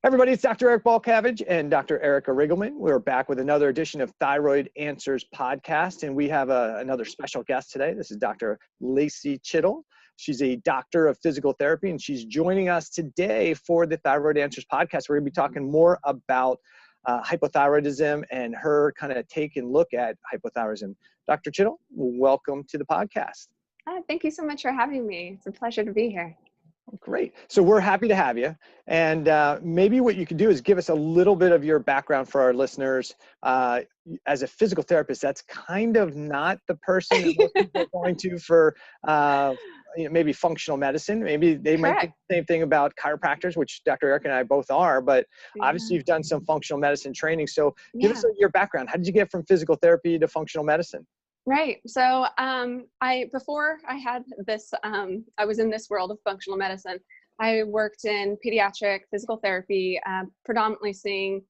Everybody, it's Dr. Eric Balcavage and Dr. Erica Riggleman. We're back with another edition of Thyroid Answers Podcast, and we have another special guest today. This is Dr. Lacey Chittle. She's a doctor of physical therapy, and she's joining us today for the Thyroid Answers Podcast. We're going to be talking more about hypothyroidism and her kind of take and look at hypothyroidism. Dr. Chittle, welcome to the podcast. Thank you so much for having me. It's a pleasure to be here. Great. So we're happy to have you. And maybe what you could do is give us a little bit of your background for our listeners. As a physical therapist, that's kind of not the person that most people are going to for maybe functional medicine. Maybe they might think the same thing about chiropractors, which Dr. Eric and I both are, but obviously you've done some functional medicine training. So give us your background. How did you get from physical therapy to functional medicine? Right. So before I had this, I was in this world of functional medicine. I worked in pediatric physical therapy, predominantly seeing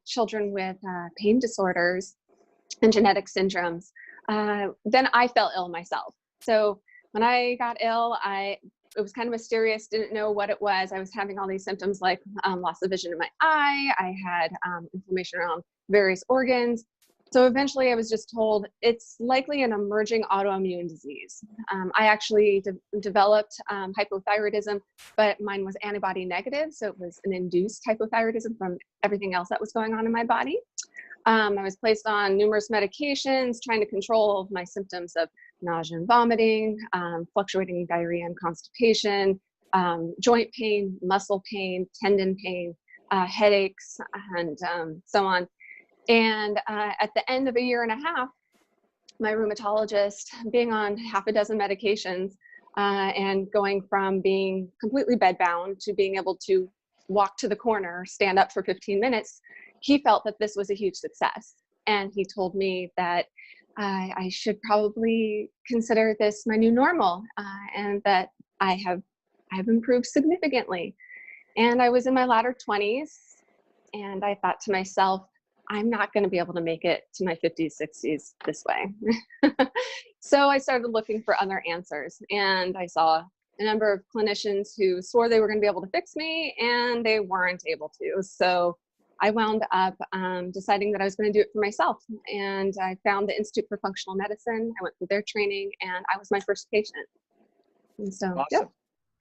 children with pain disorders and genetic syndromes. Then I fell ill myself. So when I got ill, it was kind of mysterious, didn't know what it was. I was having all these symptoms like loss of vision in my eye. I had inflammation around various organs. So eventually I was just told it's likely an emerging autoimmune disease. I actually developed hypothyroidism, but mine was antibody negative. So it was an induced hypothyroidism from everything else that was going on in my body. I was placed on numerous medications, trying to control my symptoms of nausea and vomiting, fluctuating diarrhea and constipation, joint pain, muscle pain, tendon pain, headaches, and so on. And at the end of a year and a half, my rheumatologist, being on half a dozen medications and going from being completely bedbound to being able to walk to the corner, stand up for 15 minutes, he felt that this was a huge success. And he told me that I should probably consider this my new normal and that I have improved significantly. And I was in my latter 20s, and I thought to myself, I'm not going to be able to make it to my 50s, 60s this way. So I started looking for other answers, and I saw a number of clinicians who swore they were going to be able to fix me, and they weren't able to. So I wound up deciding that I was going to do it for myself. And I found the Institute for Functional Medicine. I went through their training, and I was my first patient. And so, awesome.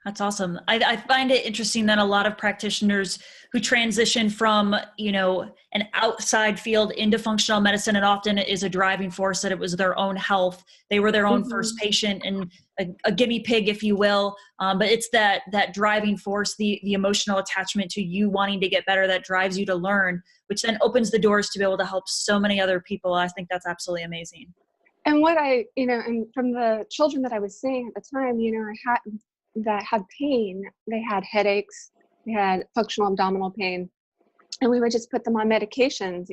That's awesome. I find it interesting that a lot of practitioners who transition from, an outside field into functional medicine, and often it is a driving force that it was their own health. They were their own first patient and a guinea pig, if you will. But it's that driving force, the emotional attachment to you wanting to get better that drives you to learn, which then opens the doors to be able to help so many other people. I think that's absolutely amazing. And what and from the children that I was seeing at the time, that had pain, they had headaches, they had functional abdominal pain, and we would just put them on medications,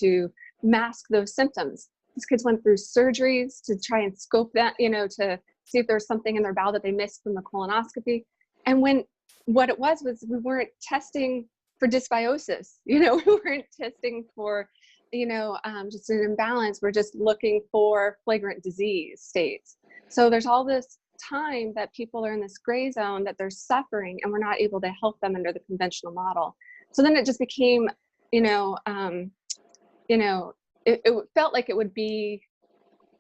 to mask those symptoms. These kids went through surgeries to try and scope that, to see if there was something in their bowel that they missed from the colonoscopy. And what it was we weren't testing for dysbiosis, we weren't testing for, just an imbalance. We're just looking for flagrant disease states. So there's all this time that people are in this gray zone, that they're suffering, and we're not able to help them under the conventional model. So then it just became, it felt like it would be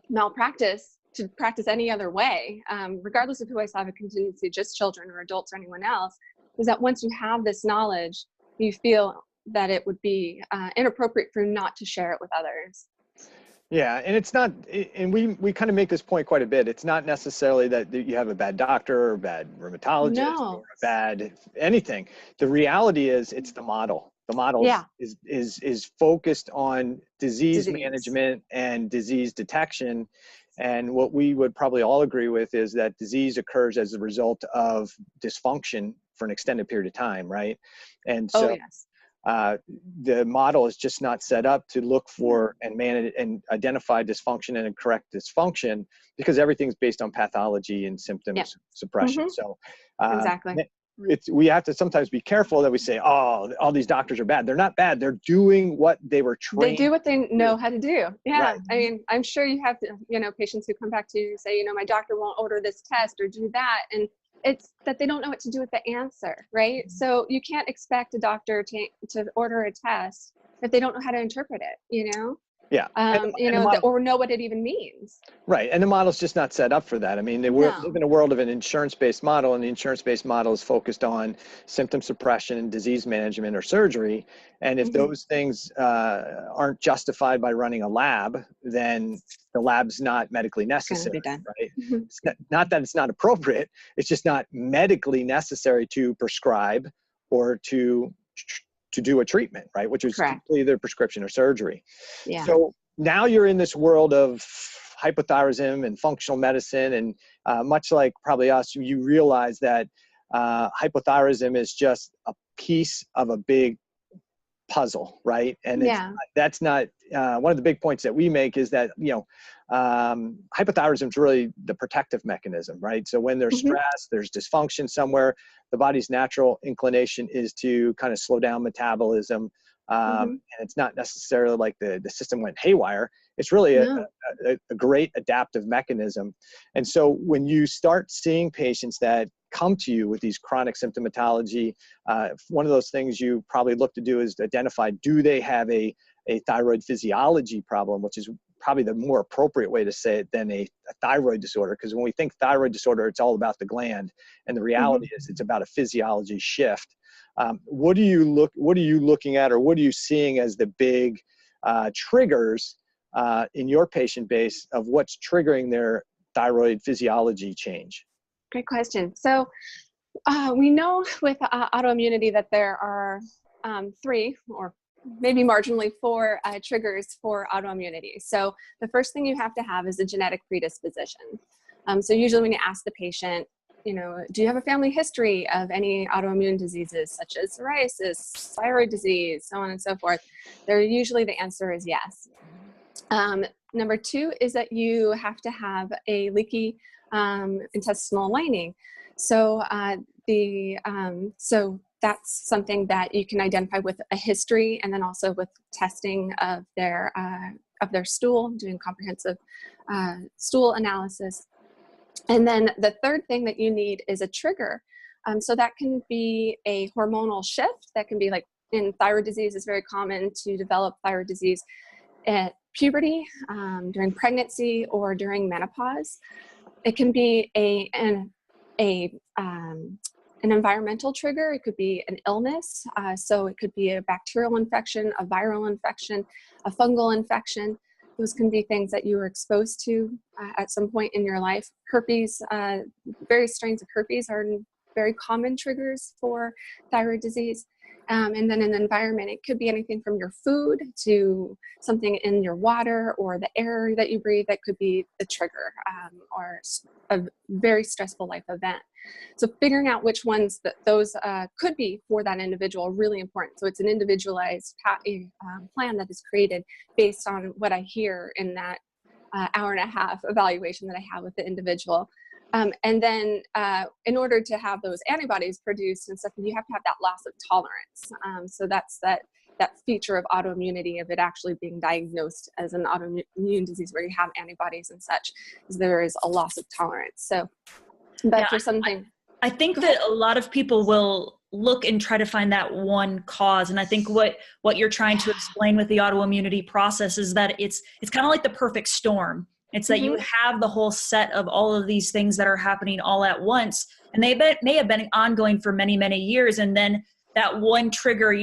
malpractice to practice any other way, regardless of who I saw a contingency, just children or adults or anyone else, is that once you have this knowledge, you feel that it would be inappropriate for you not to share it with others. Yeah, and it's not, and we kind of make this point quite a bit. It's not necessarily that you have a bad doctor or a bad rheumatologist or a bad anything. The reality is it's the model. The model is focused on disease management and disease detection. And what we would probably all agree with is that disease occurs as a result of dysfunction for an extended period of time, right? And so the model is just not set up to look for and manage and identify dysfunction and correct dysfunction, because everything's based on pathology and symptoms suppression. So we have to sometimes be careful that we say, oh, all these doctors are bad. They're not bad. They're doing what they were trained. They do what they know how to do. Yeah. Right. I mean, I'm sure you have, patients who come back to you and say, my doctor won't order this test or do that. And it's that they don't know what to do with the answer, right? So you can't expect a doctor to order a test if they don't know how to interpret it, you know? Yeah. Or know what it even means. Right. And the model's just not set up for that. I mean, we live in a world of an insurance-based model, and the insurance-based model is focused on symptom suppression and disease management or surgery. And if those things aren't justified by running a lab, then the lab's not medically necessary, right? It's not that it's not appropriate. It's just not medically necessary to prescribe or to do a treatment, right? Which is typically either prescription or surgery. Yeah. So now you're in this world of hypothyroidism and functional medicine, and much like probably us, you realize that hypothyroidism is just a piece of a big puzzle, right? And that's not one of the big points that we make is that, hypothyroidism is really the protective mechanism, right? So when there's stress, there's dysfunction somewhere, the body's natural inclination is to kind of slow down metabolism. And it's not necessarily like the system went haywire. It's really a great adaptive mechanism. And so when you start seeing patients that come to you with these chronic symptomatology, one of those things you probably look to do is to identify, do they have a thyroid physiology problem, which is probably the more appropriate way to say it than a thyroid disorder. Because when we think thyroid disorder, it's all about the gland. And the reality is it's about a physiology shift. What are you looking at, or what are you seeing as the big triggers in your patient base of what's triggering their thyroid physiology change? Great question. So we know with autoimmunity that there are 3 or maybe marginally 4 triggers for autoimmunity. So the first thing you have to have is a genetic predisposition. So usually when you ask the patient, do you have a family history of any autoimmune diseases such as psoriasis, thyroid disease, so on and so forth? Usually the answer is yes. Number 2 is that you have to have a leaky intestinal lining. So so that's something that you can identify with a history, and then also with testing of their stool, doing comprehensive stool analysis. And then the third thing that you need is a trigger. So that can be a hormonal shift. That can be like in thyroid disease, it's very common to develop thyroid disease at puberty, during pregnancy, or during menopause. It can be an environmental trigger. It could be an illness. So it could be a bacterial infection, a viral infection, a fungal infection. Those can be things that you were exposed to at some point in your life. Herpes, various strains of herpes are very common triggers for thyroid disease. And then in the environment, it could be anything from your food to something in your water or the air that you breathe that could be the trigger, or a very stressful life event. So figuring out which ones those could be for that individual, really important. So it's an individualized plan that is created based on what I hear in that hour and a half evaluation that I have with the individual. And then in order to have those antibodies produced and stuff, you have to have that loss of tolerance. So that's that feature of autoimmunity, of it actually being diagnosed as an autoimmune disease where you have antibodies and such, is there is a loss of tolerance. So, but for something, I think that a lot of people will look and try to find that one cause. And I think what you're trying to explain with the autoimmunity process is that it's kind of like the perfect storm. It's that you have the whole set of all of these things that are happening all at once, and they may have been ongoing for many, many years. And then that one trigger,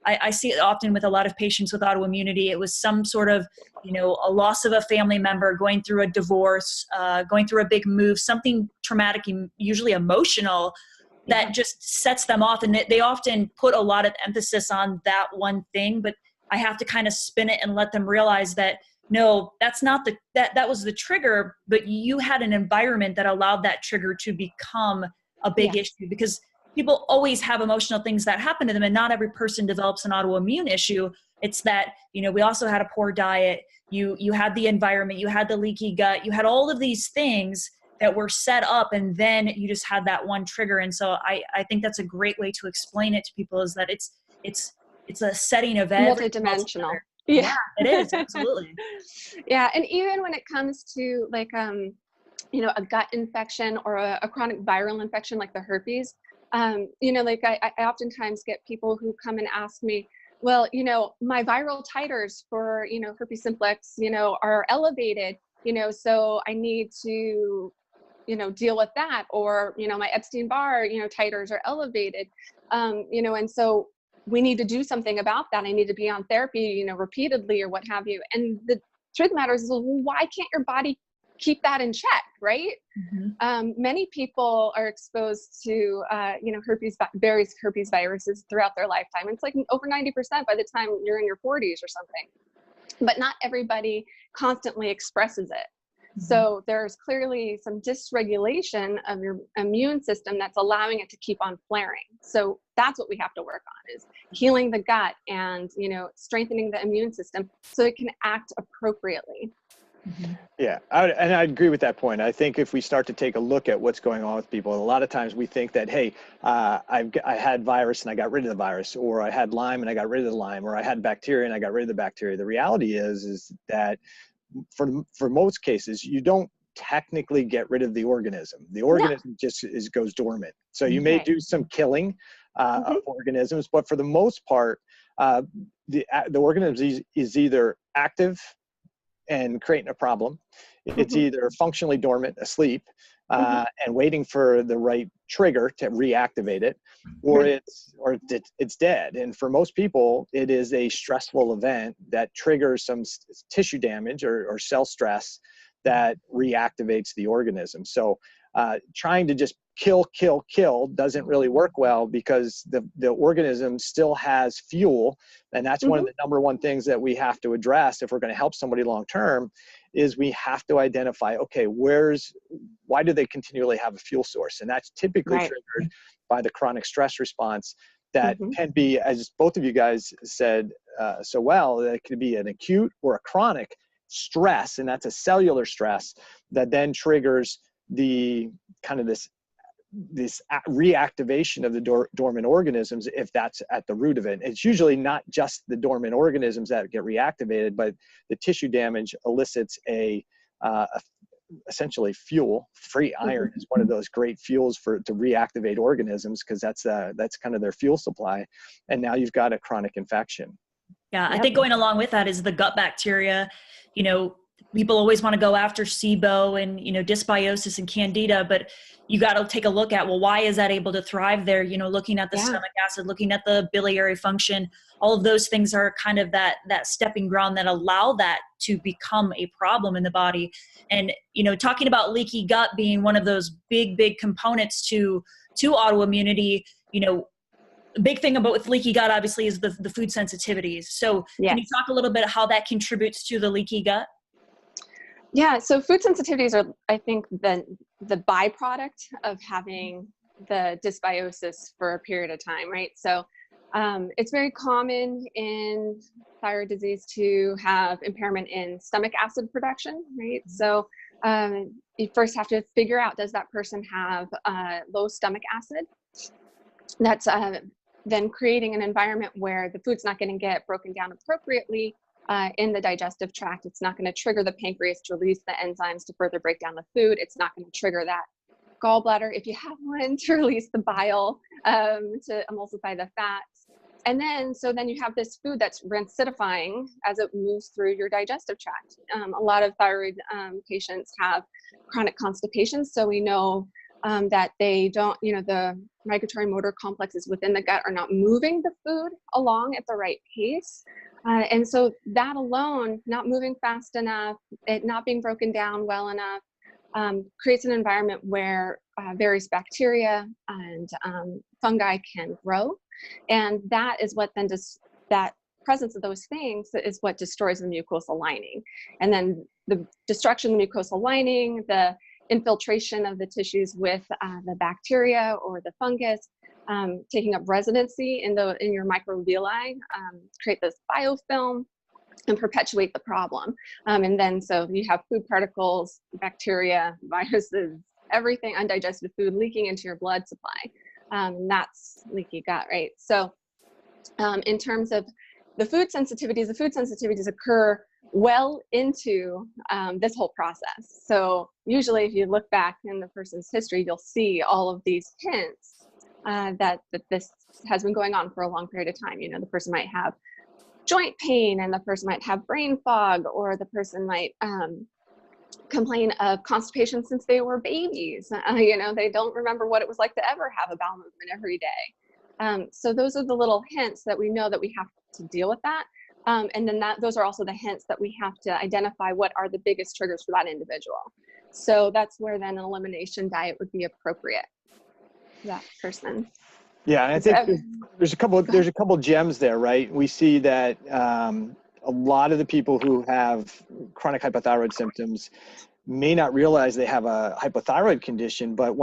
I see it often with a lot of patients with autoimmunity. It was some sort of, a loss of a family member, going through a divorce, going through a big move, something traumatic, usually emotional, that just sets them off. And they often put a lot of emphasis on that one thing, but I have to kind of spin it and let them realize that, no, that's not that was the trigger, but you had an environment that allowed that trigger to become a big issue, because people always have emotional things that happen to them, and not every person develops an autoimmune issue. It's that, we also had a poor diet. You had the environment, you had the leaky gut, you had all of these things that were set up, and then you just had that one trigger. And so I think that's a great way to explain it to people, is that it's a setting of multidimensional. Yeah, it is. Absolutely. Yeah. And even when it comes to like, a gut infection or a chronic viral infection like the herpes. Like I oftentimes get people who come and ask me, well, my viral titers for, herpes simplex, are elevated, so I need to, deal with that. Or, my Epstein-Barr, titers are elevated, and so we need to do something about that. I need to be on therapy, repeatedly or what have you. And the truth of the matter is, well, why can't your body keep that in check, right? Mm-hmm. Many people are exposed to, various herpes viruses throughout their lifetime. It's like over 90% by the time you're in your 40s or something. But not everybody constantly expresses it. Mm-hmm. So there's clearly some dysregulation of your immune system that's allowing it to keep on flaring. So that's what we have to work on, is healing the gut and, strengthening the immune system so it can act appropriately. Mm-hmm. Yeah, I agree with that point. I think if we start to take a look at what's going on with people, a lot of times we think that, hey, I had virus and I got rid of the virus, or I had Lyme and I got rid of the Lyme, or I had bacteria and I got rid of the bacteria. The reality is that for most cases, you don't technically get rid of the organism. The organism just goes dormant. So you may do some killing of organisms, but for the most part, the organism is either active and creating a problem. It's either functionally dormant, asleep, and waiting for the right trigger to reactivate it, or it's dead. And for most people, it is a stressful event that triggers some tissue damage or cell stress that reactivates the organism. So trying to just kill doesn't really work well, because the organism still has fuel. And that's one of the number one things that we have to address if we're going to help somebody long term, is we have to identify, okay, why do they continually have a fuel source? And that's typically triggered by the chronic stress response that can be, as both of you guys said so well, that it could be an acute or a chronic stress, and that's a cellular stress that then triggers the kind of this reactivation of the dormant organisms, if that's at the root of it. It's usually not just the dormant organisms that get reactivated, but the tissue damage elicits essentially fuel. Free iron is one of those great fuels to reactivate organisms, because that's kind of their fuel supply. And now you've got a chronic infection. Yeah, I think going along with that is the gut bacteria. People always want to go after SIBO and, dysbiosis and candida, but you got to take a look at, well, why is that able to thrive there? Looking at the stomach acid, looking at the biliary function, all of those things are kind of that stepping ground that allow that to become a problem in the body. And, talking about leaky gut being one of those big components to autoimmunity, the big thing about with leaky gut, obviously, is the food sensitivities. So can you talk a little bit how that contributes to the leaky gut? Yeah, so food sensitivities are, I think, the byproduct of having the dysbiosis for a period of time, right? So it's very common in thyroid disease to have impairment in stomach acid production, right? So you first have to figure out, does that person have low stomach acid? That's then creating an environment where the food's not going to get broken down appropriately in the digestive tract. It's not going to trigger the pancreas to release the enzymes to further break down the food. It's not going to trigger that gallbladder, if you have one, to release the bile to emulsify the fats. And then you have this food that's rancidifying as it moves through your digestive tract. A lot of thyroid patients have chronic constipation, so we know that they don't, the migratory motor complexes within the gut are not moving the food along at the right pace. And so that alone, not moving fast enough, it not being broken down well enough, creates an environment where various bacteria and fungi can grow. And that is what then that presence of those things is what destroys the mucosal lining. And then the destruction of the mucosal lining, the infiltration of the tissues with the bacteria or the fungus, taking up residency in your microvilli, create this biofilm and perpetuate the problem. And then so you have food particles, bacteria, viruses, everything, undigested food leaking into your blood supply. That's leaky gut, right? So in terms of the food sensitivities occur well into this whole process. So usually if you look back in the person's history, you'll see all of these hints that this has been going on for a long period of time. You know, the person might have joint pain, and the person might have brain fog, or the person might complain of constipation since they were babies. You know, they don't remember what it was like to ever have a bowel movement every day. So those are the little hints that we know that we have to deal with that. And then those are also the hints that we have to identify what are the biggest triggers for that individual. So that's where then an elimination diet would be appropriate for that person. Yeah, and I think there's a couple gems there, right? We see that a lot of the people who have chronic hypothyroid symptoms may not realize they have a hypothyroid condition, but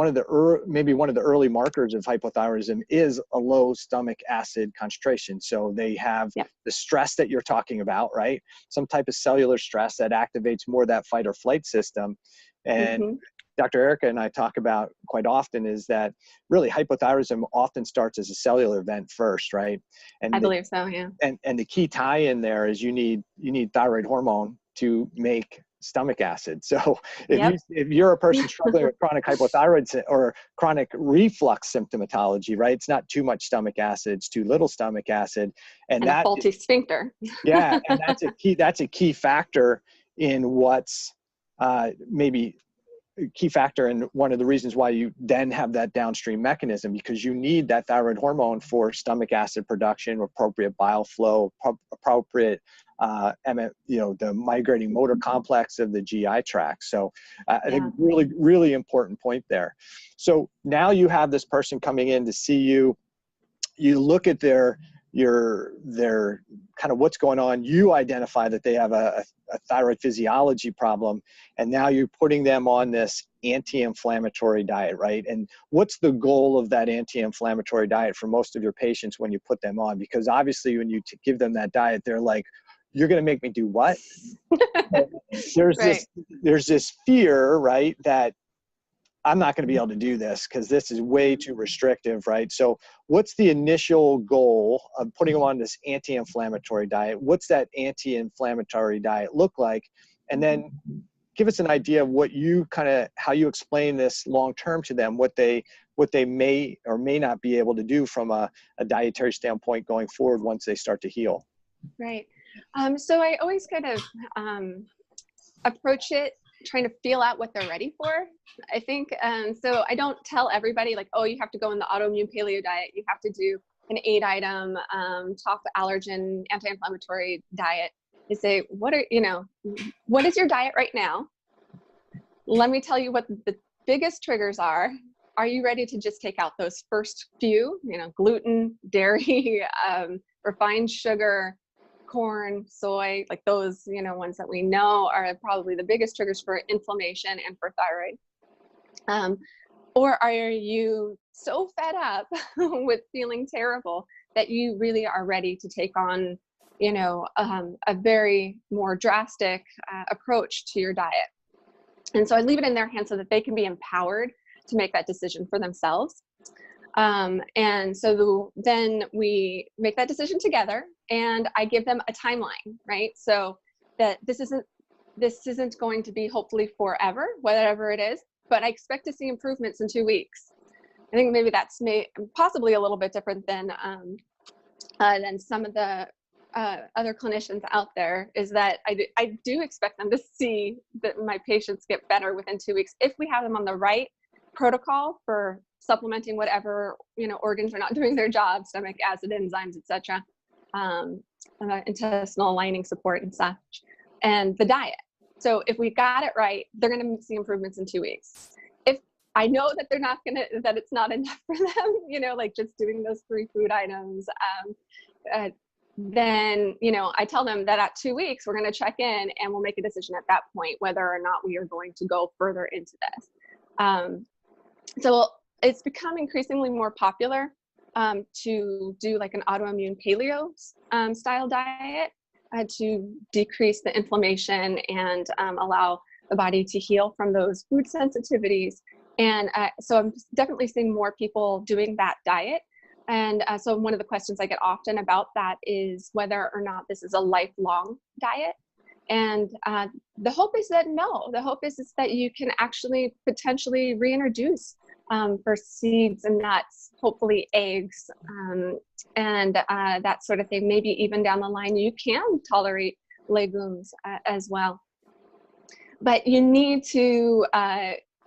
maybe one of the early markers of hypothyroidism is a low stomach acid concentration. So they have the stress that you're talking about, right? Some type of cellular stress that activates more of that fight or flight system. And Dr. Erica and I talk about quite often is that really hypothyroidism often starts as a cellular event first, right? And I believe so, yeah. And the key tie in there is you need thyroid hormone to make stomach acid. So if you're a person struggling with chronic hypothyroid or chronic reflux symptomatology, right? It's not too much stomach acid, it's too little stomach acid. And that a faulty sphincter. Yeah, and that's a key factor in what's maybe a key factor in one of the reasons why you then have that downstream mechanism, because you need that thyroid hormone for stomach acid production, appropriate bile flow, appropriate the migrating motor complex of the GI tract. So I think really, really important point there. So now you have this person coming in to see you, you look at their kind of what's going on, you identify that they have a thyroid physiology problem, and now you're putting them on this anti-inflammatory diet, right? And what's the goal of that anti-inflammatory diet for most of your patients when you put them on? Because obviously when you give them that diet, they're like, you're going to make me do what? There's this fear, right, that I'm not going to be able to do this because this is way too restrictive, right? So what's the initial goal of putting them on this anti-inflammatory diet? What's that anti-inflammatory diet look like? And then give us an idea of what you how you explain this long-term to them, what they may or may not be able to do from a dietary standpoint going forward once they start to heal. Right. So I always kind of approach it trying to feel out what they're ready for. I think, so I don't tell everybody like, oh, you have to go on the autoimmune paleo diet. You have to do an 8-item, top allergen, anti-inflammatory diet. I say, what is your diet right now? Let me tell you what the biggest triggers are. Are you ready to just take out those first few, gluten, dairy, refined sugar, corn, soy, like those, ones that we know are probably the biggest triggers for inflammation and for thyroid. Or are you so fed up with feeling terrible that you really are ready to take on, a very more drastic approach to your diet? And so I leave it in their hands so that they can be empowered to make that decision for themselves. And so then we make that decision together, and I give them a timeline, right? So that this isn't going to be hopefully forever, whatever it is, but I expect to see improvements in 2 weeks. I think maybe that's possibly a little bit different than some of the other clinicians out there, is that I do expect them to see that my patients get better within 2 weeks if we have them on the right protocol for supplementing whatever organs are not doing their job, stomach acid, enzymes, etc., intestinal lining support and such, and the diet. So if we got it right, they're going to see improvements in 2 weeks. If I know that that it's not enough for them, like just doing those 3 food items, then I tell them that at 2 weeks we're going to check in and we'll make a decision at that point whether or not we are going to go further into this. So it's become increasingly more popular to do like an autoimmune paleo style diet to decrease the inflammation and allow the body to heal from those food sensitivities. And so I'm definitely seeing more people doing that diet. And so one of the questions I get often about that is whether or not this is a lifelong diet. And the hope is that the hope is that you can actually potentially reintroduce for seeds and nuts, hopefully eggs, and that sort of thing. Maybe even down the line, you can tolerate legumes as well. But you need to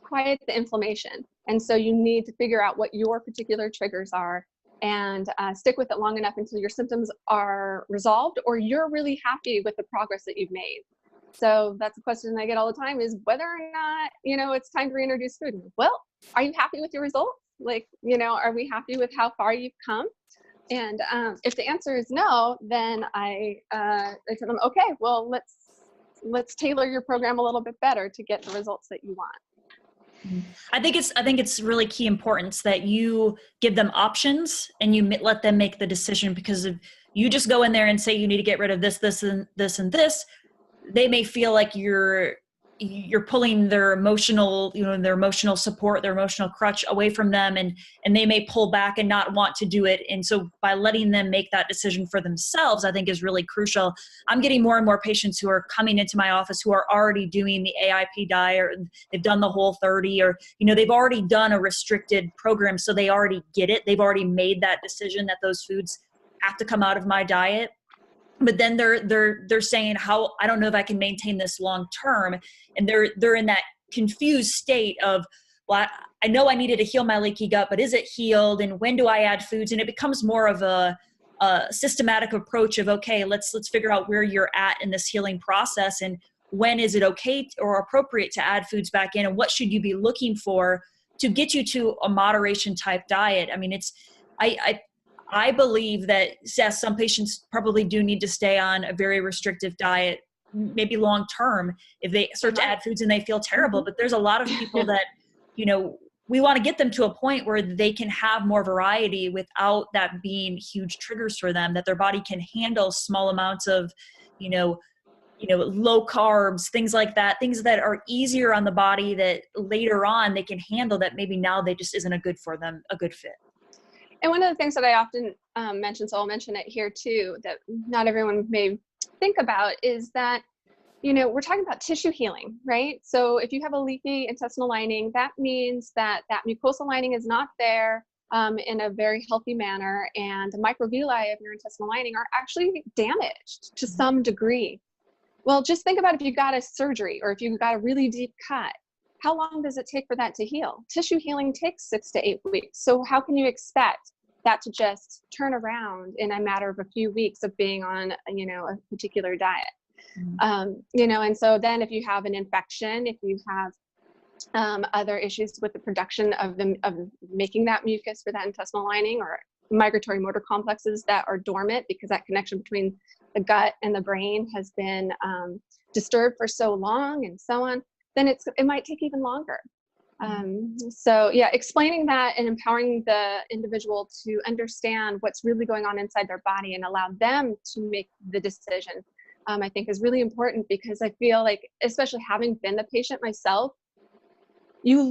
quiet the inflammation. And so you need to figure out what your particular triggers are and stick with it long enough until your symptoms are resolved or you're really happy with the progress that you've made. So that's a question I get all the time, is whether or not, it's time to reintroduce food. Well, are you happy with your results? Like, are we happy with how far you've come? And if the answer is no, then I tell them, okay, well, let's tailor your program a little bit better to get the results that you want. I think it's really key importance that you give them options and you let them make the decision, because if you just go in there and say you need to get rid of this, this, and this, and this, they may feel like you're pulling their emotional, their emotional support, their emotional crutch away from them, and they may pull back and not want to do it. And so by letting them make that decision for themselves, I think is really crucial. I'm getting more and more patients who are coming into my office who are already doing the AIP diet, or they've done the Whole30, or, they've already done a restricted program. So they already get it. They've already made that decision that those foods have to come out of my diet. But then they're saying, I don't know if I can maintain this long term. And they're in that confused state of, well, I know I needed to heal my leaky gut, but is it healed? And when do I add foods? And it becomes more of a systematic approach of, okay, let's figure out where you're at in this healing process, and when is it okay or appropriate to add foods back in, and what should you be looking for to get you to a moderation type diet. I mean, I believe that, yes, some patients probably do need to stay on a very restrictive diet, maybe long term, if they start to add foods and they feel terrible. But there's a lot of people that, we want to get them to a point where they can have more variety without that being huge triggers for them, that their body can handle small amounts of, low carbs, things like that, things that are easier on the body that later on they can handle, that maybe now they just isn't a good fit. And one of the things that I often mention, so I'll mention it here too, that not everyone may think about, is that, we're talking about tissue healing, right? So if you have a leaky intestinal lining, that means that mucosal lining is not there in a very healthy manner, and the microvilli of your intestinal lining are actually damaged to some degree. Well, just think about if you got a surgery or if you got a really deep cut. How long does it take for that to heal? Tissue healing takes 6 to 8 weeks. So how can you expect that to just turn around in a matter of a few weeks of being on, a particular diet? And so then if you have an infection, if you have other issues with the production of making that mucus for that intestinal lining, or migratory motor complexes that are dormant because that connection between the gut and the brain has been disturbed for so long, and so on, then it might take even longer. So yeah, explaining that and empowering the individual to understand what's really going on inside their body and allow them to make the decision, I think is really important, because I feel like, especially having been the patient myself, you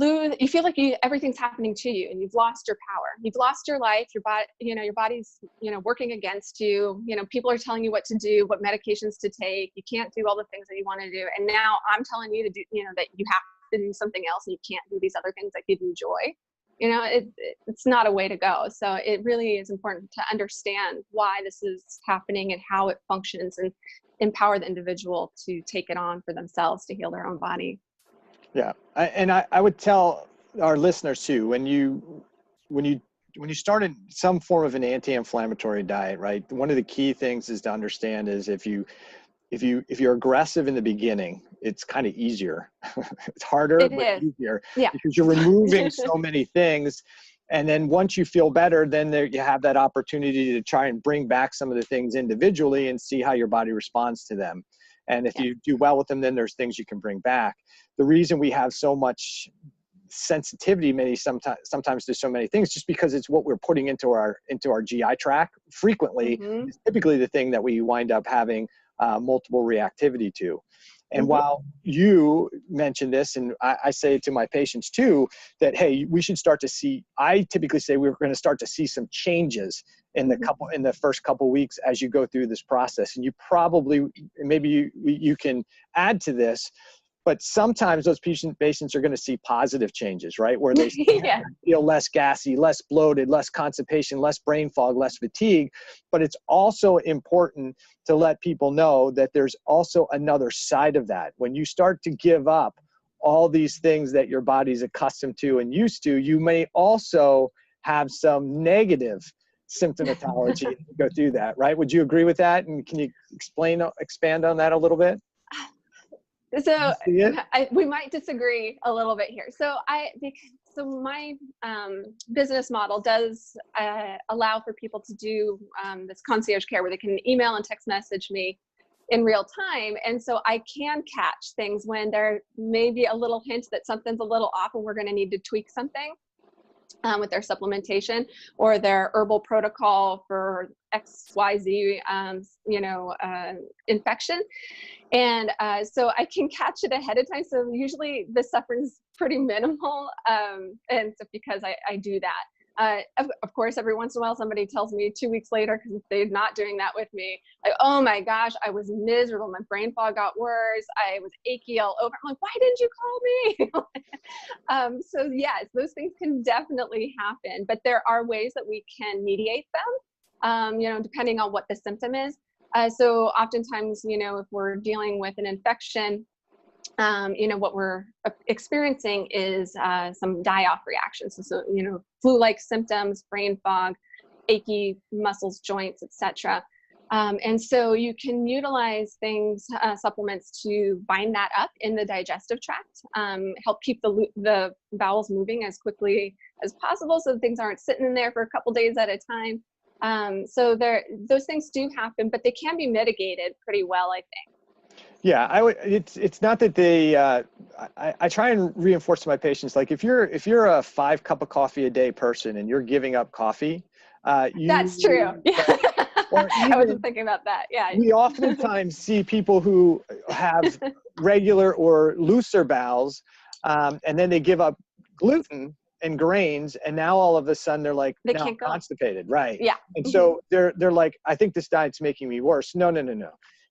feel like everything's happening to you, and you've lost your power. You've lost your life. Your body, your body's, working against you. People are telling you what to do, what medications to take. You can't do all the things that you want to do. And now I'm telling you to do, that you have to do something else, and you can't do these other things that give you joy. It's not a way to go. So it really is important to understand why this is happening and how it functions, and empower the individual to take it on for themselves to heal their own body. Yeah. I would tell our listeners too, when you started some form of an anti-inflammatory diet, right? One of the key things is to understand is if you're aggressive in the beginning, it's kind of easier. It's harder, but easier, because you're removing so many things. And then once you feel better, then you have that opportunity to try and bring back some of the things individually and see how your body responds to them. And if you do well with them, then there's things you can bring back. The reason we have so much sensitivity sometimes to so many things, just because it's what we're putting into our GI tract frequently, is typically the thing that we wind up having multiple reactivity to. And while you mentioned this, and I say it to my patients too, that, hey, we should start to see, I typically say we're going to start to see some changes in the first couple weeks as you go through this process. And you probably, maybe you can add to this, but sometimes those patients are going to see positive changes, right? Where they feel less gassy, less bloated, less constipation, less brain fog, less fatigue. But it's also important to let people know that there's also another side of that. When you start to give up all these things that your body's accustomed to and used to, you may also have some negative symptomatology go through that, right? Would you agree with that? And can you expand on that a little bit? So we might disagree a little bit here. So my business model does allow for people to do this concierge care where they can email and text message me in real time. And so I can catch things when there may be a little hint that something's a little off and we're going to need to tweak something with their supplementation or their herbal protocol for XYZ, infection. And so I can catch it ahead of time. So usually the suffering's pretty minimal. And so because I do that, of course, every once in a while, somebody tells me 2 weeks later, because they're not doing that with me, like, oh my gosh, I was miserable. My brain fog got worse. I was achy all over. I'm like, why didn't you call me? So yes, those things can definitely happen, but there are ways that we can mediate them, depending on what the symptom is. So oftentimes, if we're dealing with an infection, what we're experiencing is some die-off reactions. So, flu-like symptoms, brain fog, achy muscles, joints, etc. And so you can utilize things, supplements to bind that up in the digestive tract, help keep the bowels moving as quickly as possible so things aren't sitting in there for a couple days at a time. So those things do happen, but they can be mitigated pretty well, I think. Yeah, it's not that they, I try and reinforce to my patients, like if you're a 5 cup of coffee a day person and you're giving up coffee, that's true. Yeah. Or even, I wasn't thinking about that. Yeah. We oftentimes see people who have regular or looser bowels, and then they give up gluten and grains, and now all of a sudden they're like, they now can't go. Constipated, right? Yeah. And so they're like, I think this diet's making me worse. No.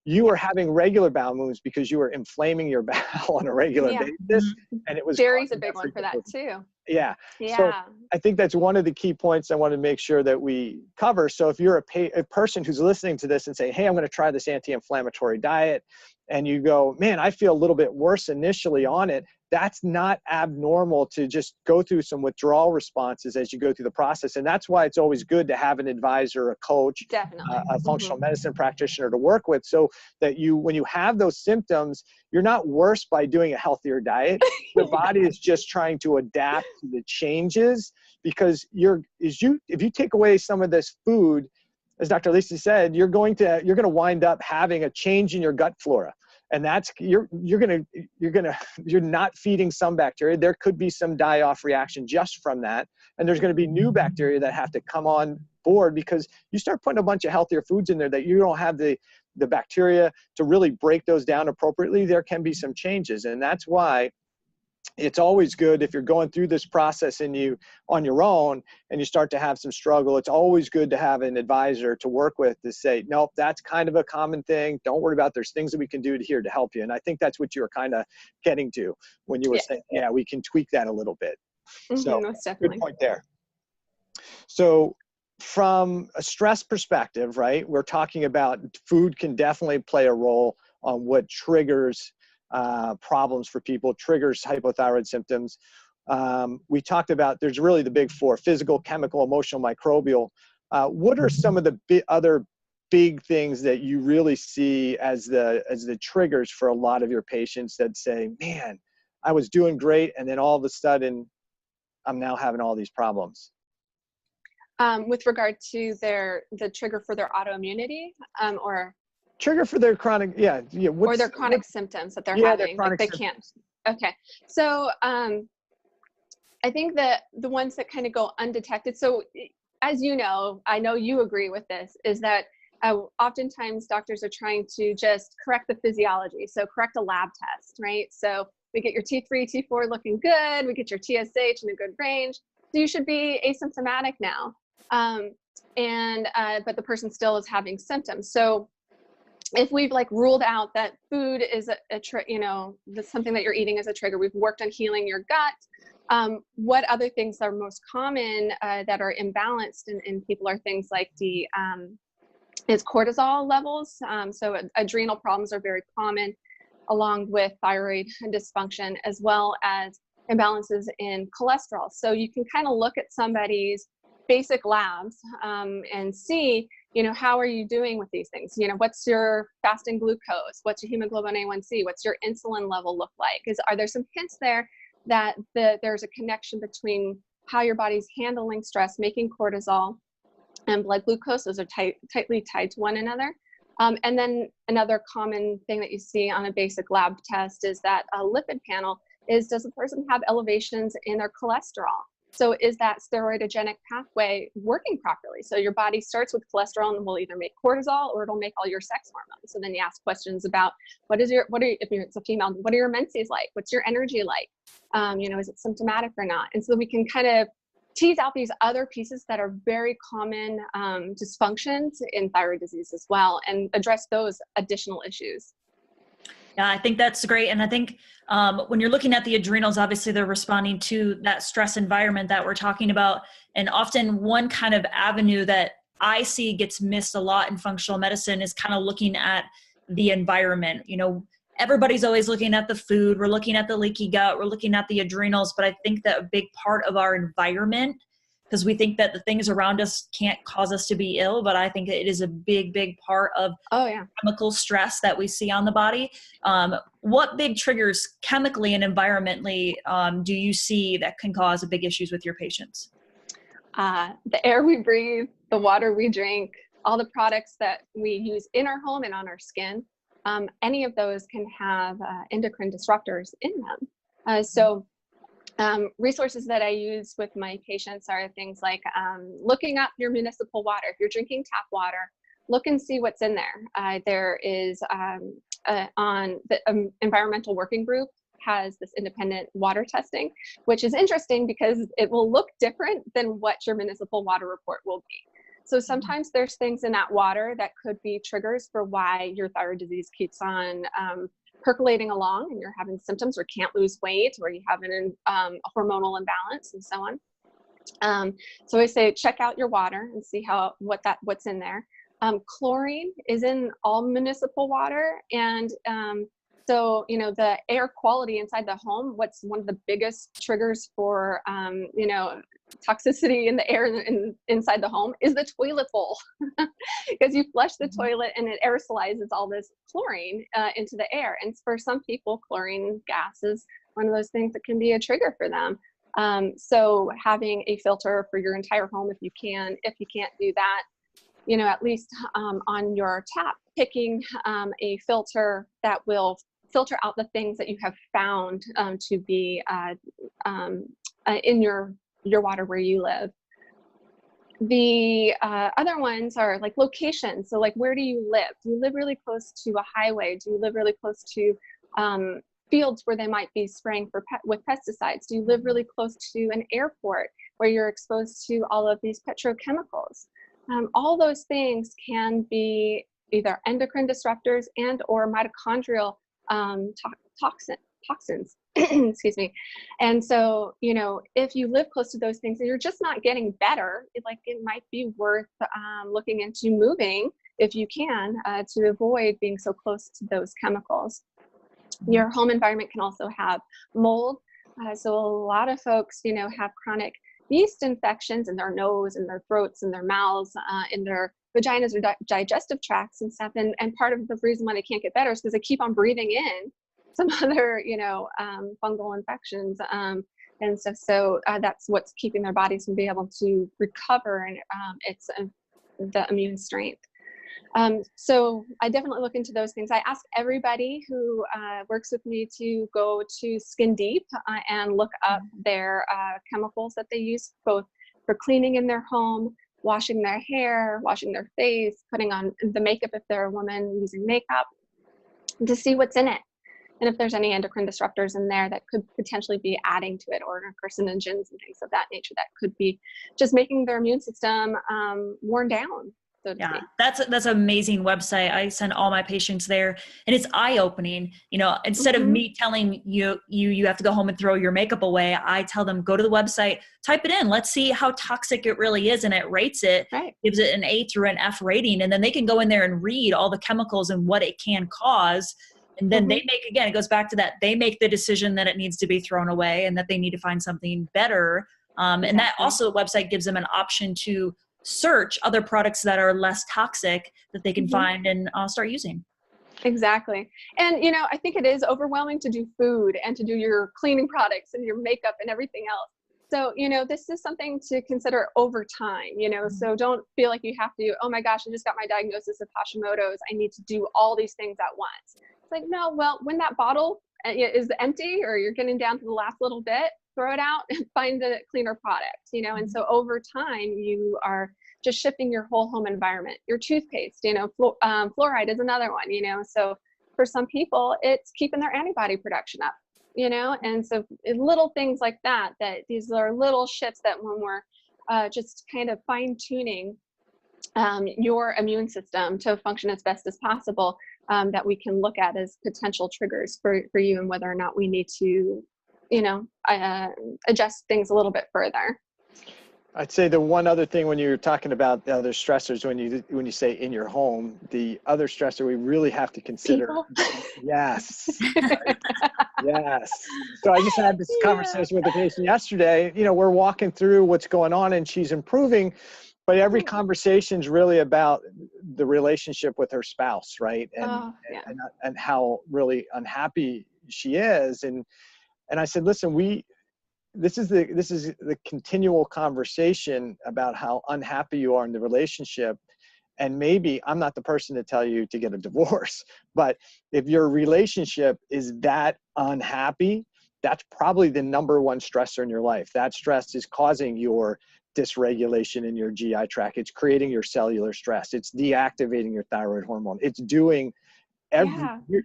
You were having regular bowel movements because you were inflaming your bowel on a regular basis, and it was dairy's a big one for that too. Yeah. So I think that's one of the key points I want to make sure that we cover. So if you're a person who's listening to this and say, hey, I'm going to try this anti-inflammatory diet, and you go, man, I feel a little bit worse initially on it, that's not abnormal to just go through some withdrawal responses as you go through the process. And that's why it's always good to have an advisor, a coach, a functional medicine practitioner to work with, so that when you have those symptoms, you're not worse by doing a healthier diet. The body is just trying to adapt to the changes, because if you take away some of this food, as Dr. Lacey said, you're going to wind up having a change in your gut flora. And that's, you're not feeding some bacteria. There could be some die-off reaction just from that. And there's going to be new bacteria that have to come on board, because you start putting a bunch of healthier foods in there that you don't have the bacteria to really break those down appropriately. There can be some changes. And that's why it's always good, if you're going through this process and you on your own and you start to have some struggle, it's always good to have an advisor to work with to say, nope, that's kind of a common thing. Don't worry about it. There's things that we can do here to help you. And I think that's what you were kind of getting to when you were saying, yeah, we can tweak that a little bit. So good point there. So from a stress perspective, right, we're talking about food can definitely play a role on what triggers problems for people, triggers hypothyroid symptoms. We talked about, there's really the big 4: physical, chemical, emotional, microbial. What are some of the other big things that you really see as the triggers for a lot of your patients that say, man, I was doing great, and then all of a sudden I'm now having all these problems? With regard to the trigger for their autoimmunity, or trigger for their chronic, or their chronic symptoms that they're having, like they can't. Okay, so I think that the ones that kind of go undetected. So as you know, I know you agree with this, is that oftentimes doctors are trying to just correct the physiology. So correct a lab test, right? So we get your T3, T4 looking good. We get your TSH in a good range. So you should be asymptomatic now. But the person still is having symptoms. So if we've like ruled out that food is something that you're eating is a trigger, we've worked on healing your gut. What other things are most common that are imbalanced in people are things like is cortisol levels. So adrenal problems are very common, along with thyroid dysfunction, as well as imbalances in cholesterol. So you can kind of look at somebody's basic labs and see, how are you doing with these things? What's your fasting glucose? What's your hemoglobin A1C? What's your insulin level look like? Are there some hints there that there's a connection between how your body's handling stress, making cortisol, and blood glucose? Those are tightly tied to one another. And then another common thing that you see on a basic lab test is that a lipid panel is, does the person have elevations in their cholesterol? So is that steroidogenic pathway working properly? So your body starts with cholesterol and will either make cortisol or it'll make all your sex hormones. So then you ask questions about if it's a female, what are your menses like? What's your energy like? Is it symptomatic or not? And so we can kind of tease out these other pieces that are very common dysfunctions in thyroid disease as well, and address those additional issues. Yeah, I think that's great. And I think when you're looking at the adrenals, obviously they're responding to that stress environment that we're talking about. And often one kind of avenue that I see gets missed a lot in functional medicine is kind of looking at the environment. Everybody's always looking at the food, we're looking at the leaky gut, we're looking at the adrenals, but I think that a big part of our environment, because we think that the things around us can't cause us to be ill, but I think it is a big, big part of chemical stress that we see on the body. What big triggers chemically and environmentally do you see that can cause big issues with your patients? The air we breathe, the water we drink, all the products that we use in our home and on our skin. Any of those can have endocrine disruptors in them. Resources that I use with my patients are things like looking up your municipal water. If you're drinking tap water, look and see what's in there. There is on the Environmental Working Group has this independent water testing, which is interesting because it will look different than what your municipal water report will be. So sometimes there's things in that water that could be triggers for why your thyroid disease keeps on percolating along and you're having symptoms or can't lose weight or you have a hormonal imbalance and so on. So I say check out your water and see what's in there. Chlorine is in all municipal water, and so the air quality inside the home, what's one of the biggest triggers for toxicity in the air inside the home is the toilet bowl, because you flush the toilet and it aerosolizes all this chlorine into the air. And for some people, chlorine gas is one of those things that can be a trigger for them. So having a filter for your entire home, if you can't do that, at least on your tap, picking a filter that will filter out the things that you have found to be in your water where you live. The other ones are like location. So like, where do you live? Do you live really close to a highway? Do you live really close to fields where they might be spraying with pesticides? Do you live really close to an airport where you're exposed to all of these petrochemicals? All those things can be either endocrine disruptors and or mitochondrial toxins. Excuse me. And so, if you live close to those things and you're just not getting better, it might be worth looking into moving if you can to avoid being so close to those chemicals. Your home environment can also have mold. So a lot of folks, have chronic yeast infections in their nose, in their throats, in their mouths, in their vaginas or digestive tracts and stuff. And part of the reason why they can't get better is because they keep on breathing in some other, fungal infections and stuff. So that's what's keeping their bodies from being able to recover, and it's the immune strength. So I definitely look into those things. I ask everybody who works with me to go to Skin Deep and look up their chemicals that they use, both for cleaning in their home, washing their hair, washing their face, putting on the makeup if they're a woman, using makeup, to see what's in it. And if there's any endocrine disruptors in there that could potentially be adding to it, or carcinogens and things of that nature that could be just making their immune system worn down. So yeah, that's an amazing website. I send all my patients there, and it's eye-opening. You know, instead of me telling you have to go home and throw your makeup away, I tell them, go to the website, type it in. Let's see how toxic it really is. And it rates it, gives it an A through an F rating. And then they can go in there and read all the chemicals and what it can cause. And then they make, again, it goes back to that, they make the decision that it needs to be thrown away and that they need to find something better. And that also, the website gives them an option to search other products that are less toxic that they can find and start using. Exactly. And, you know, I think it is overwhelming to do food and to do your cleaning products and your makeup and everything else. So, you know, this is something to consider over time, you know, so don't feel like you have to, oh my gosh, I just got my diagnosis of Hashimoto's, I need to do all these things at once. It's like, no, well, when that bottle is empty or you're getting down to the last little bit, throw it out and find the cleaner product, you know. And so over time, you are just shifting your whole home environment. Your toothpaste, you know, fluoride is another one, you know. So for some people, it's keeping their antibody production up, you know. And so little things like that, these are little shifts that when we're just kind of fine tuning your immune system to function as best as possible, that we can look at as potential triggers for you, and whether or not we need to, you know, adjust things a little bit further. I'd say the one other thing when you're talking about the other stressors, when you say in your home, the other stressor we really have to consider. People? Yes. Right? Yes. So I just had this conversation with a patient yesterday. You know, we're walking through what's going on and she's improving, but every conversation's really about the relationship with her spouse, right? And how really unhappy she is. And I said, listen, this is the continual conversation about how unhappy you are in the relationship. And maybe I'm not the person to tell you to get a divorce, but if your relationship is that unhappy, that's probably the number one stressor in your life. That stress is causing your dysregulation in your GI tract. It's creating your cellular stress. It's deactivating your thyroid hormone. It's doing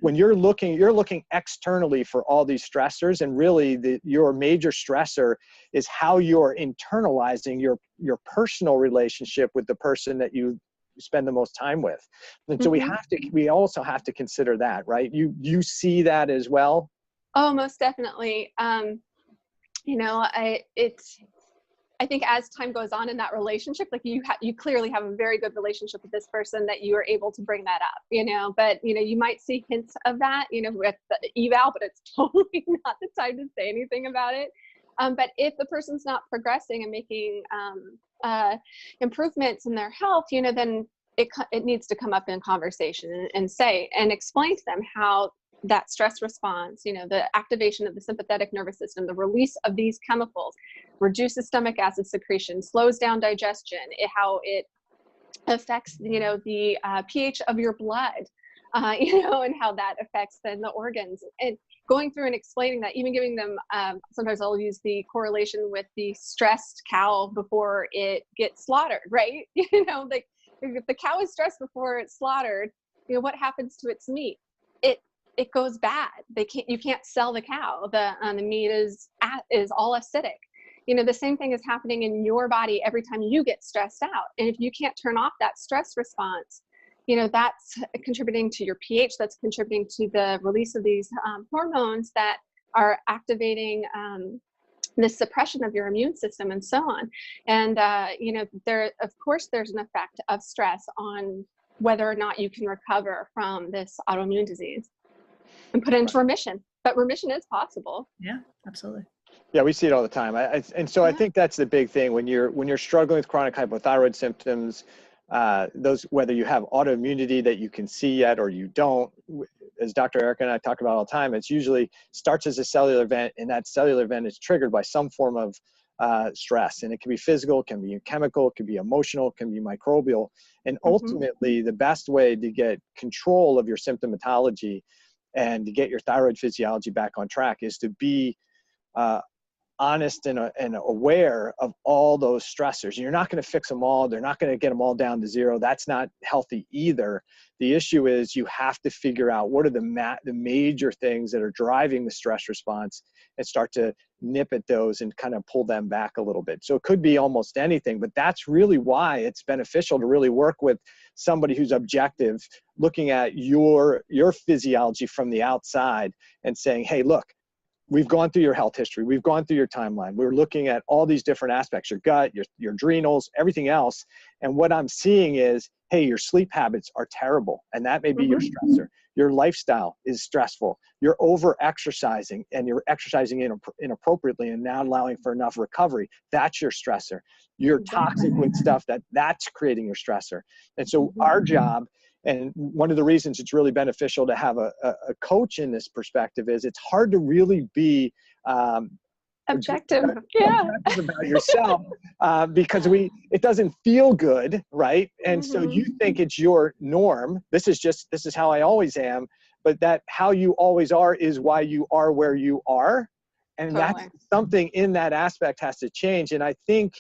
when you're looking externally for all these stressors, and really your major stressor is how you're internalizing your personal relationship with the person that you spend the most time with. And so we also have to consider that, right? You see that as well? Oh, most definitely. You know, I think as time goes on in that relationship, like you clearly have a very good relationship with this person that you are able to bring that up, you know, but, you know, you might see hints of that, you know, with the eval, but it's totally not the time to say anything about it. But if the person's not progressing and making improvements in their health, you know, then it needs to come up in conversation and explain to them how that stress response, you know, the activation of the sympathetic nervous system, the release of these chemicals reduces stomach acid secretion, slows down digestion, how it affects, you know, the pH of your blood, you know, and how that affects then the organs. And going through and explaining that, even giving them, sometimes I'll use the correlation with the stressed cow before it gets slaughtered, right? You know, like if the cow is stressed before it's slaughtered, you know, what happens to its meat? It goes bad. You can't sell the cow. The meat is all acidic. You know, the same thing is happening in your body every time you get stressed out. And if you can't turn off that stress response, you know, that's contributing to your pH, that's contributing to the release of these hormones that are activating the suppression of your immune system and so on. And, you know, of course, there's an effect of stress on whether or not you can recover from this autoimmune disease and put it into remission. But remission is possible. Yeah, absolutely. Yeah, we see it all the time. I think that's the big thing when you're struggling with chronic hypothyroid symptoms, those, whether you have autoimmunity that you can see yet or you don't, as Dr. Erica and I talk about all the time, it's usually starts as a cellular event, and that cellular event is triggered by some form of stress. And it can be physical, it can be chemical, it can be emotional, it can be microbial. And ultimately, the best way to get control of your symptomatology and to get your thyroid physiology back on track is to be honest and aware of all those stressors. You're not going to fix them all. They're not going to get them all down to zero. That's not healthy either. The issue is you have to figure out what are the major things that are driving the stress response and start to nip at those and kind of pull them back a little bit. So it could be almost anything, but that's really why it's beneficial to really work with somebody who's objective, looking at your physiology from the outside and saying, hey, look, we've gone through your health history. We've gone through your timeline. We're looking at all these different aspects, your gut, your adrenals, everything else. And what I'm seeing is, hey, your sleep habits are terrible. And that may be your stressor. Your lifestyle is stressful. You're over-exercising and you're exercising inappropriately and not allowing for enough recovery. That's your stressor. You're toxic with stuff that's creating your stressor. And so our job, and one of the reasons it's really beneficial to have a coach in this perspective is it's hard to really be objective about yourself because it doesn't feel good, right? And so you think it's your norm. This is how I always am, but that how you always are is why you are where you are. And that's something in that aspect has to change. And I think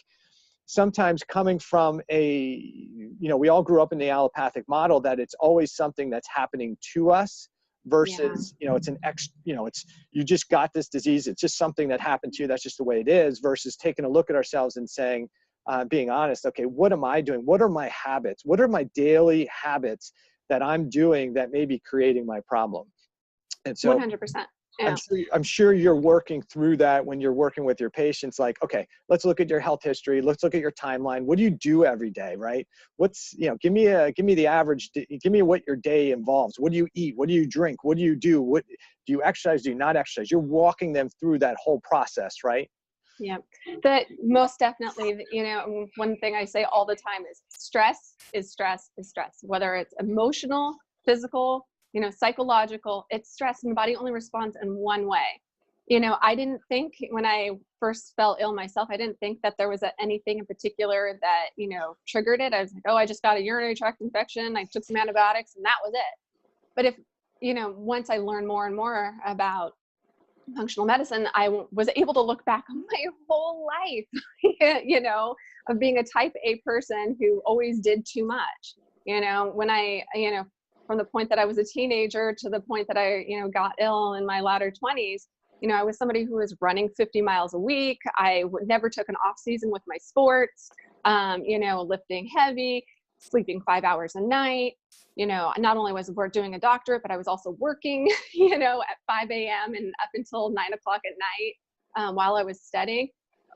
sometimes coming from we all grew up in the allopathic model that it's always something that's happening to us versus, it's you just got this disease. It's just something that happened to you. That's just the way it is, versus taking a look at ourselves and saying, being honest, okay, what am I doing? What are my habits? What are my daily habits that I'm doing that may be creating my problem? And so 100%. Yeah. I'm sure you're working through that when you're working with your patients, like, okay, let's look at your health history. Let's look at your timeline. What do you do every day, right? Give me the average, give me what your day involves. What do you eat? What do you drink? What do you do? What do you exercise? Do you not exercise? You're walking them through that whole process, right? Yeah, that most definitely, one thing I say all the time is stress is stress is stress, whether it's emotional, physical, psychological, it's stress, and the body only responds in one way. I didn't think when I first fell ill myself, I didn't think that there was anything in particular that, triggered it. I was like, oh, I just got a urinary tract infection. I took some antibiotics and that was it. But if, once I learned more and more about functional medicine, I was able to look back on my whole life, of being a type A person who always did too much, when I, from the point that I was a teenager to the point that I, got ill in my latter 20s, I was somebody who was running 50 miles a week. I never took an off season with my sports, lifting heavy, sleeping 5 hours a night. Not only was I doing a doctorate, but I was also working, at 5 a.m. and up until 9 o'clock at night while I was studying.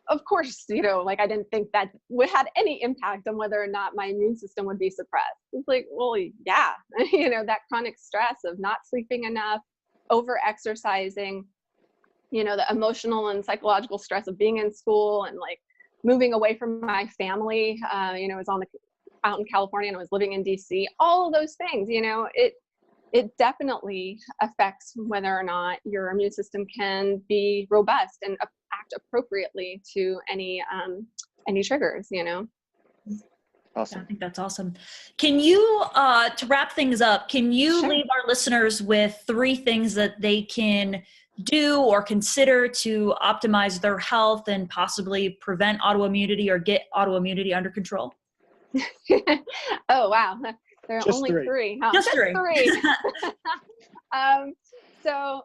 Of course, I didn't think that had any impact on whether or not my immune system would be suppressed. It's like, well, yeah, that chronic stress of not sleeping enough, over-exercising, the emotional and psychological stress of being in school and moving away from my family, I was out in California and I was living in DC, all of those things, it definitely affects whether or not your immune system can be robust and act appropriately to any triggers, Awesome. Yeah, I think that's awesome. Can you, to wrap things up, can you leave our listeners with 3 things that they can do or consider to optimize their health and possibly prevent autoimmunity or get autoimmunity under control? Oh, wow. There are only 3. Huh? Just 3. So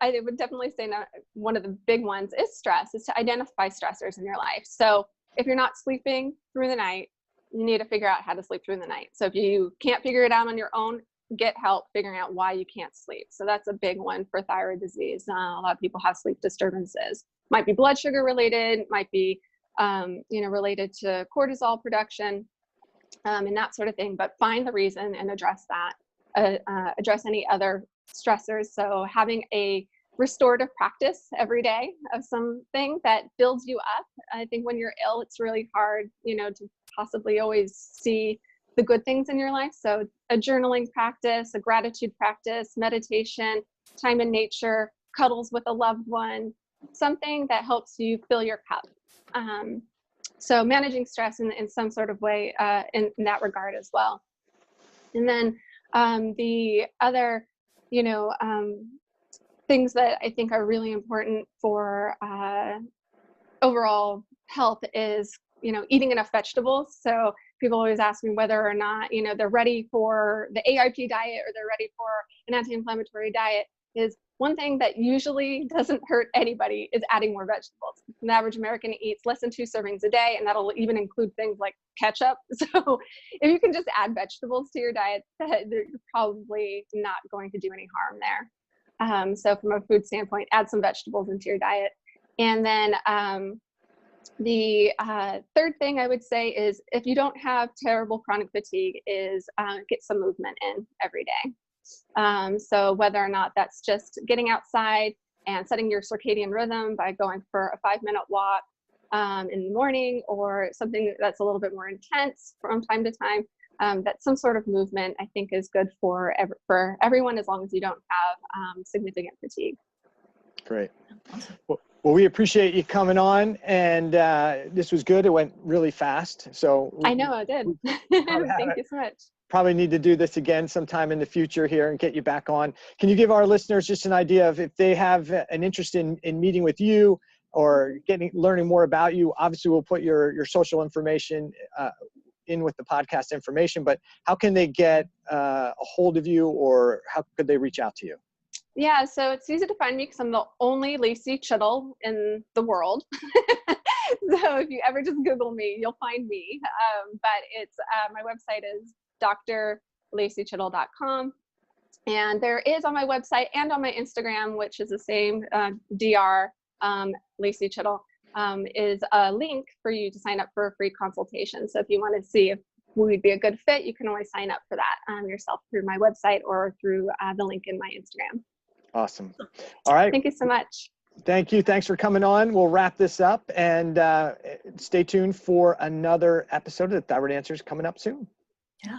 I would definitely say one of the big ones is stress, is to identify stressors in your life. So if you're not sleeping through the night, you need to figure out how to sleep through the night. So if you can't figure it out on your own, get help figuring out why you can't sleep. So that's a big one for thyroid disease. A lot of people have sleep disturbances. Might be blood sugar related, might be related to cortisol production and that sort of thing, but find the reason and address that, address any other stressors. So having a restorative practice every day of something that builds you up. I think when you're ill, it's really hard, to possibly always see the good things in your life. So a journaling practice, a gratitude practice, meditation, time in nature, cuddles with a loved one, something that helps you fill your cup. So managing stress in some sort of way in that regard as well. And then the other, things that I think are really important for overall health is, eating enough vegetables. So people always ask me whether or not, they're ready for the AIP diet or they're ready for an anti-inflammatory diet. Is one thing that usually doesn't hurt anybody is adding more vegetables. The average American eats less than 2 servings a day, and that'll even include things like ketchup. So if you can just add vegetables to your diet, they're probably not going to do any harm there. So from a food standpoint, add some vegetables into your diet. And then the third thing I would say is, if you don't have terrible chronic fatigue, is get some movement in every day. So whether or not that's just getting outside and setting your circadian rhythm by going for a 5-minute walk in the morning, or something that's a little bit more intense from time to time, that some sort of movement I think is good for everyone, as long as you don't have significant fatigue. Great. Well, we appreciate you coming on, and this was good. It went really fast. So I know it did. Thank you so much. Probably need to do this again sometime in the future here and get you back on. Can you give our listeners just an idea of, if they have an interest in meeting with you or learning more about you? Obviously, we'll put your social information in with the podcast information, but how can they get a hold of you, or how could they reach out to you? Yeah, so it's easy to find me because I'm the only Lacey Chittle in the world. So if you ever just Google me, you'll find me. But it's my website is drlaceychittle.com. And there is on my website and on my Instagram, which is the same, Dr. Lacey Chittle, is a link for you to sign up for a free consultation. So if you want to see if we'd be a good fit, you can always sign up for that yourself through my website or through the link in my Instagram. Awesome. All right. Thank you so much. Thank you. Thanks for coming on. We'll wrap this up, and stay tuned for another episode of the Thyroid Answers coming up soon. Yeah.